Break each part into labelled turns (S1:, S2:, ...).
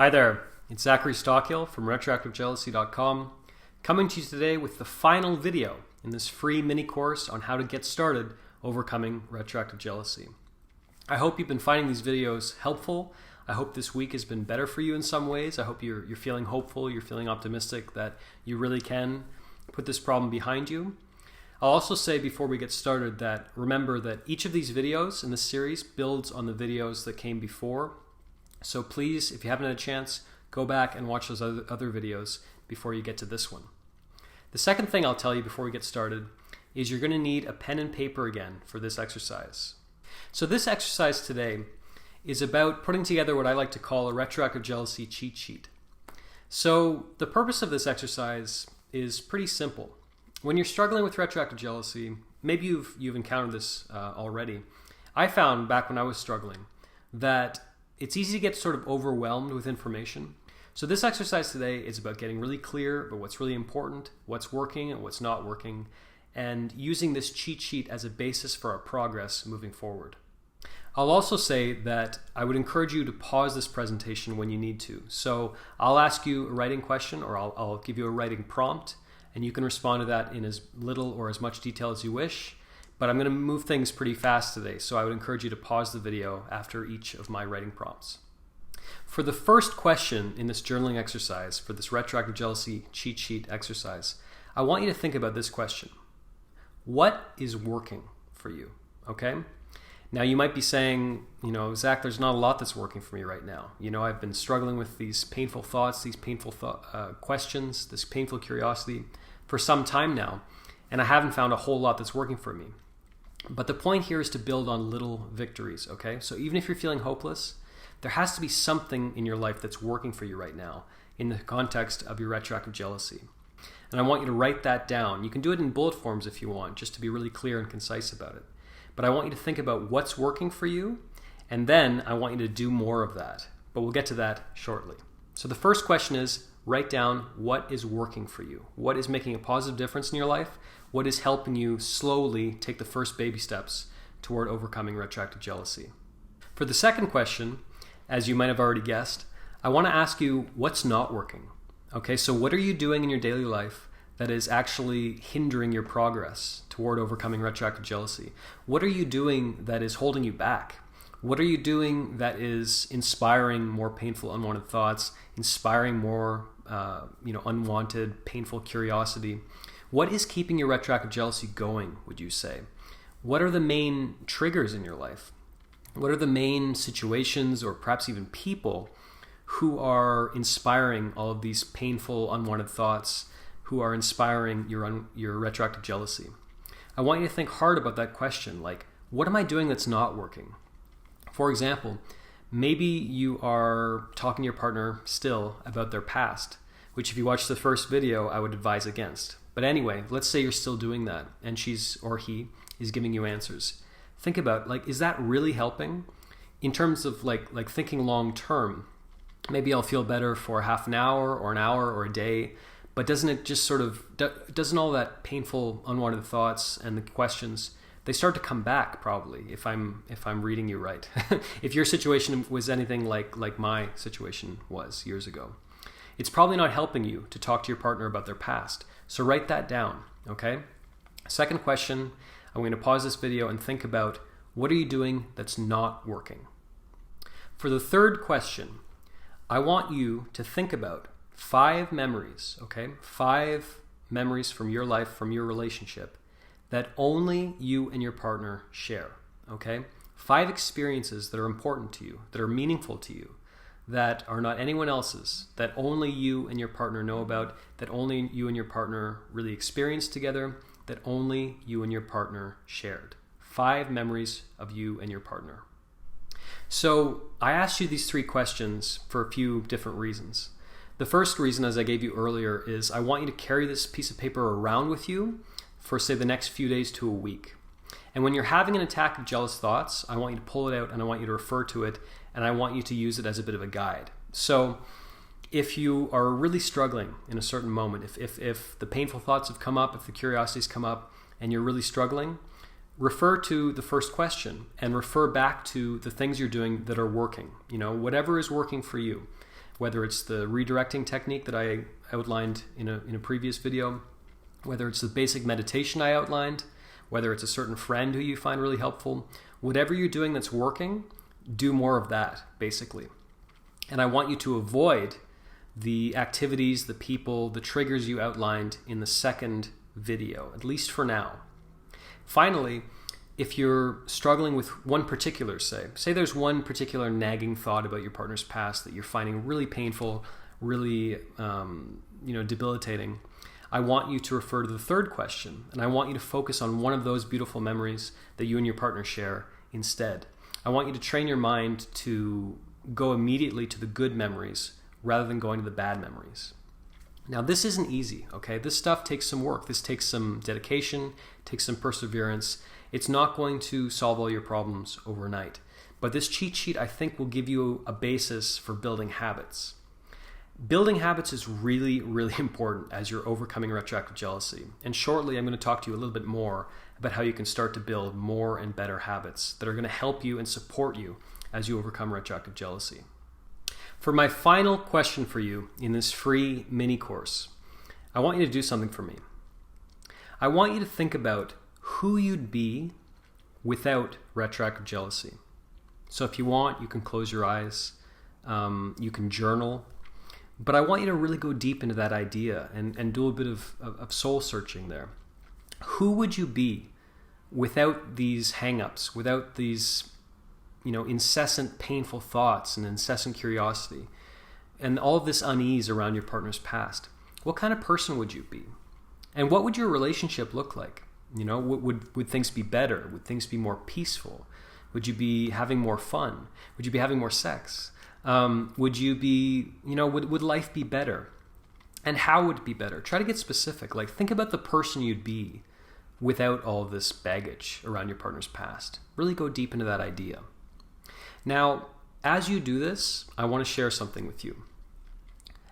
S1: Hi there, it's Zachary Stockill from retroactivejealousy.com, coming to you today with the final video in this free mini course on how to get started overcoming retroactive jealousy. I hope you've been finding these videos helpful. I hope this week has been better for you in some ways. I hope you're feeling hopeful, you're feeling optimistic that you really can put this problem behind you. I'll also say before we get started that remember that each of these videos in this series builds on the videos that came before. So please, if you haven't had a chance, go back and watch those other videos before you get to this one. The second thing I'll tell you before we get started is you're going to need a pen and paper again for this exercise. So this exercise today is about putting together what I like to call a retroactive jealousy cheat sheet. So the purpose of this exercise is pretty simple. When you're struggling with retroactive jealousy, maybe you've encountered this already. I found back when I was struggling that it's easy to get sort of overwhelmed with information. So this exercise today is about getting really clear about what's really important, what's working and what's not working, and using this cheat sheet as a basis for our progress moving forward. I'll also say that I would encourage you to pause this presentation when you need to. So I'll ask you a writing question, or I'll give you a writing prompt, and you can respond to that in as little or as much detail as you wish. But I'm going to move things pretty fast today, so I would encourage you to pause the video after each of my writing prompts. For the first question in this journaling exercise, for this retroactive jealousy cheat sheet exercise, I want you to think about this question. What is working for you? Okay? Now you might be saying, Zach, there's not a lot that's working for me right now. I've been struggling with these painful thoughts, these painful questions, this painful curiosity for some time now, and I haven't found a whole lot that's working for me. But the point here is to build on little victories, okay? So even if you're feeling hopeless, there has to be something in your life that's working for you right now in the context of your retroactive jealousy. And I want you to write that down. You can do it in bullet forms if you want, just to be really clear and concise about it. But I want you to think about what's working for you, and then I want you to do more of that. But we'll get to that shortly. So the first question is, write down what is working for you. What is making a positive difference in your life? What is helping you slowly take the first baby steps toward overcoming retroactive jealousy? For the second question, as you might have already guessed, I want to ask you what's not working. Okay, so what are you doing in your daily life that is actually hindering your progress toward overcoming retroactive jealousy? What are you doing that is holding you back? What are you doing that is inspiring more painful, unwanted thoughts, inspiring more unwanted, painful curiosity? What is keeping your retroactive jealousy going, would you say? What are the main triggers in your life? What are the main situations or perhaps even people who are inspiring all of these painful, unwanted thoughts, who are inspiring your retroactive jealousy? I want you to think hard about that question, like, what am I doing that's not working? For example, maybe you are talking to your partner still about their past, which if you watch the first video, I would advise against. But anyway, let's say you're still doing that and she's or he is giving you answers. Think about, is that really helping? In terms of like thinking long term, maybe I'll feel better for half an hour or a day, but doesn't it just doesn't all that painful, unwanted thoughts and the questions, they start to come back probably if I'm reading you right. If your situation was anything like my situation was years ago. It's probably not helping you to talk to your partner about their past. So write that down, okay? Second question, I'm going to pause this video and think about what are you doing that's not working? For the third question, I want you to think about 5 memories, okay? 5 memories from your life, from your relationship that only you and your partner share, okay? 5 experiences that are important to you, that are meaningful to you, that are not anyone else's, that only you and your partner know about, that only you and your partner really experienced together, that only you and your partner shared. 5 memories of you and your partner. So I asked you these 3 questions for a few different reasons. The first reason, as I gave you earlier, is I want you to carry this piece of paper around with you for, say, the next few days to a week. And when you're having an attack of jealous thoughts, I want you to pull it out and I want you to refer to it and I want you to use it as a bit of a guide. So if you are really struggling in a certain moment, if the painful thoughts have come up, if the curiosities come up and you're really struggling, refer to the first question and refer back to the things you're doing that are working. Whatever is working for you. whether it's the redirecting technique that I outlined in a previous video, whether it's the basic meditation I outlined, whether it's a certain friend who you find really helpful, whatever you're doing that's working, do more of that, basically. And I want you to avoid the activities, the people, the triggers you outlined in the second video, at least for now. Finally, if you're struggling with one particular, say there's one particular nagging thought about your partner's past that you're finding really painful, really debilitating, I want you to refer to the third question, and I want you to focus on one of those beautiful memories that you and your partner share instead. I want you to train your mind to go immediately to the good memories rather than going to the bad memories. Now, this isn't easy, okay? This stuff takes some work. This takes some dedication, takes some perseverance. It's not going to solve all your problems overnight. But this cheat sheet, I think, will give you a basis for building habits. Building habits is really, really important as you're overcoming retroactive jealousy. And shortly, I'm going to talk to you a little bit more about how you can start to build more and better habits that are going to help you and support you as you overcome retroactive jealousy. For my final question for you in this free mini course, I want you to do something for me. I want you to think about who you'd be without retroactive jealousy. So if you want, you can close your eyes, you can journal, but I want you to really go deep into that idea and do a bit of soul searching there. Who would you be without these hang-ups, without these incessant painful thoughts and incessant curiosity and all of this unease around your partner's past? What kind of person would you be? And what would your relationship look like? Would things be better? Would things be more peaceful? Would you be having more fun? Would you be having more sex? Would you be, would life be better? And how would it be better? Try to get specific. Like, think about the person you'd be without all of this baggage around your partner's past. Really go deep into that idea. Now, as you do this, I want to share something with you.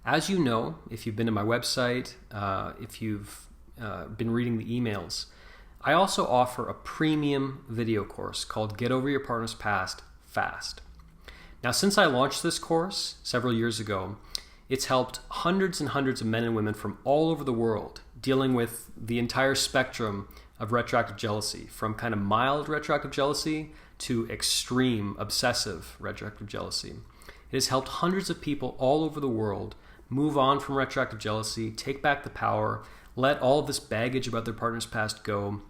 S1: As you know, if you've been to my website, if you've been reading the emails, I also offer a premium video course called Get Over Your Partner's Past Fast. Now, since I launched this course several years ago, it's helped hundreds and hundreds of men and women from all over the world dealing with the entire spectrum of retroactive jealousy, from kind of mild retroactive jealousy to extreme obsessive retroactive jealousy. It has helped hundreds of people all over the world move on from retroactive jealousy, take back the power, let all of this baggage about their partner's past go,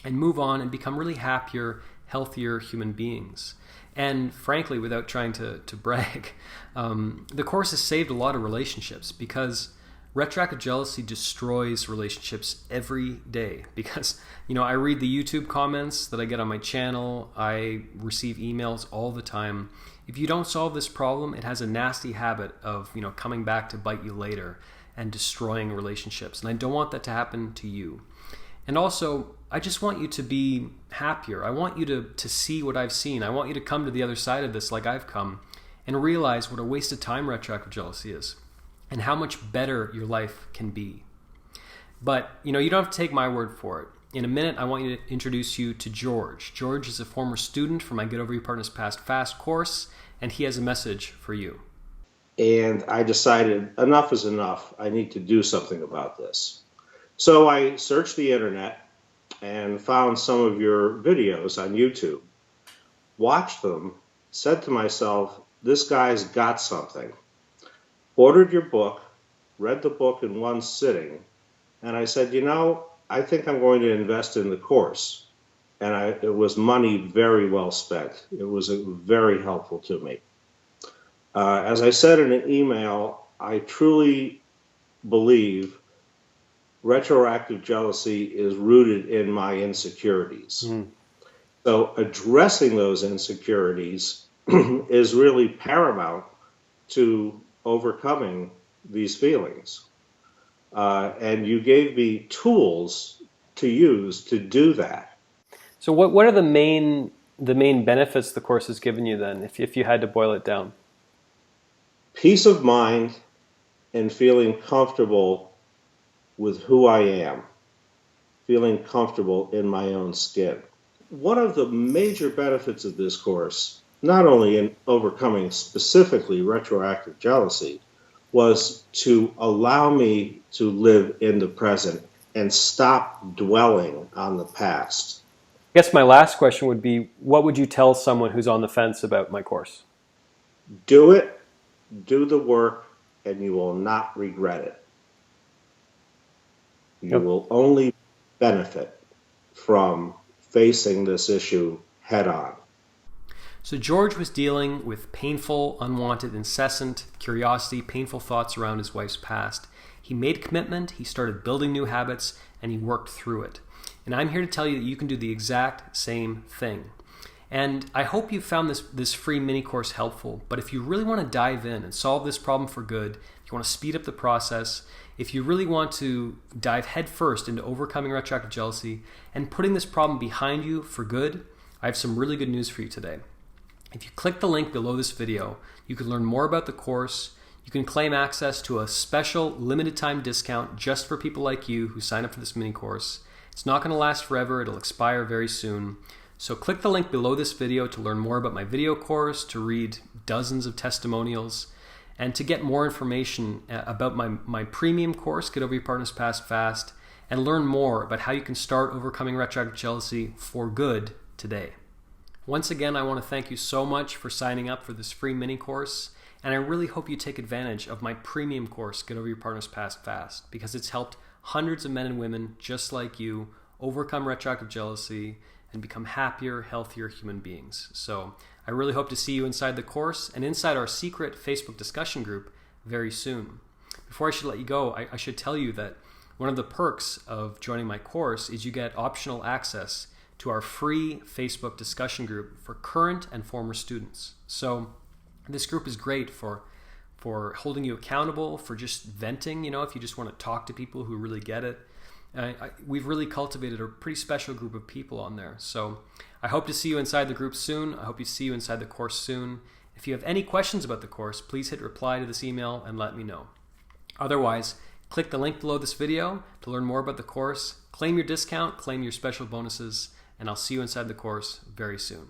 S1: and move on and become really happier, healthier human beings. And frankly, without trying to brag, the course has saved a lot of relationships because retroactive jealousy destroys relationships every day. Because, I read the YouTube comments that I get on my channel. I receive emails all the time. If you don't solve this problem, it has a nasty habit of, coming back to bite you later and destroying relationships. And I don't want that to happen to you. And also, I just want you to be happier. I want you to see what I've seen. I want you to come to the other side of this like I've come and realize what a waste of time retroactive jealousy is and how much better your life can be. But, you don't have to take my word for it. In a minute, I want you to introduce you to George. George is a former student from my Get Over Your Partner's Past Fast course, and he has a message for you.
S2: And I decided enough is enough. I need to do something about this. So I searched the internet and found some of your videos on YouTube, watched them, said to myself, this guy's got something. Ordered your book, read the book in one sitting, and I said, I think I'm going to invest in the course. And it was money very well spent. It was very helpful to me. As I said in an email, I truly believe retroactive jealousy is rooted in my insecurities. So addressing those insecurities is really paramount to overcoming these feelings. And you gave me tools to use to do that.
S1: So what are the main benefits the course has given you then, if you had to boil it down?
S2: Peace of mind and feeling comfortable with who I am, feeling comfortable in my own skin. One of the major benefits of this course not only in overcoming specifically retroactive jealousy, was to allow me to live in the present and stop dwelling on the past.
S1: I guess my last question would be, what would you tell someone who's on the fence about my course?
S2: Do it, do the work, and you will not regret it. You
S1: Yep.
S2: will only benefit from facing this issue head on.
S1: So George was dealing with painful, unwanted, incessant curiosity, painful thoughts around his wife's past. He made a commitment, he started building new habits, and he worked through it. And I'm here to tell you that you can do the exact same thing. And I hope you found this free mini course helpful. But if you really want to dive in and solve this problem for good, if you want to speed up the process, if you really want to dive headfirst into overcoming retroactive jealousy and putting this problem behind you for good, I have some really good news for you today. If you click the link below this video, you can learn more about the course. You can claim access to a special limited time discount just for people like you who sign up for this mini course. It's not going to last forever. It'll expire very soon. So click the link below this video to learn more about my video course, to read dozens of testimonials, and to get more information about my premium course, Get Over Your Partner's Past Fast, and learn more about how you can start overcoming retroactive jealousy for good today. Once again, I want to thank you so much for signing up for this free mini course, and I really hope you take advantage of my premium course, Get Over Your Partner's Past Fast, because it's helped hundreds of men and women just like you overcome retroactive jealousy and become happier, healthier human beings. So I really hope to see you inside the course and inside our secret Facebook discussion group very soon. Before I should let you go, I should tell you that one of the perks of joining my course is you get optional access to our free Facebook discussion group for current and former students. So this group is great for holding you accountable, for just venting, if you just want to talk to people who really get it. We've really cultivated a pretty special group of people on there. So I hope to see you inside the group soon. I hope you see you inside the course soon. If you have any questions about the course, please hit reply to this email and let me know. Otherwise, click the link below this video to learn more about the course, claim your discount, claim your special bonuses, and I'll see you inside the course very soon.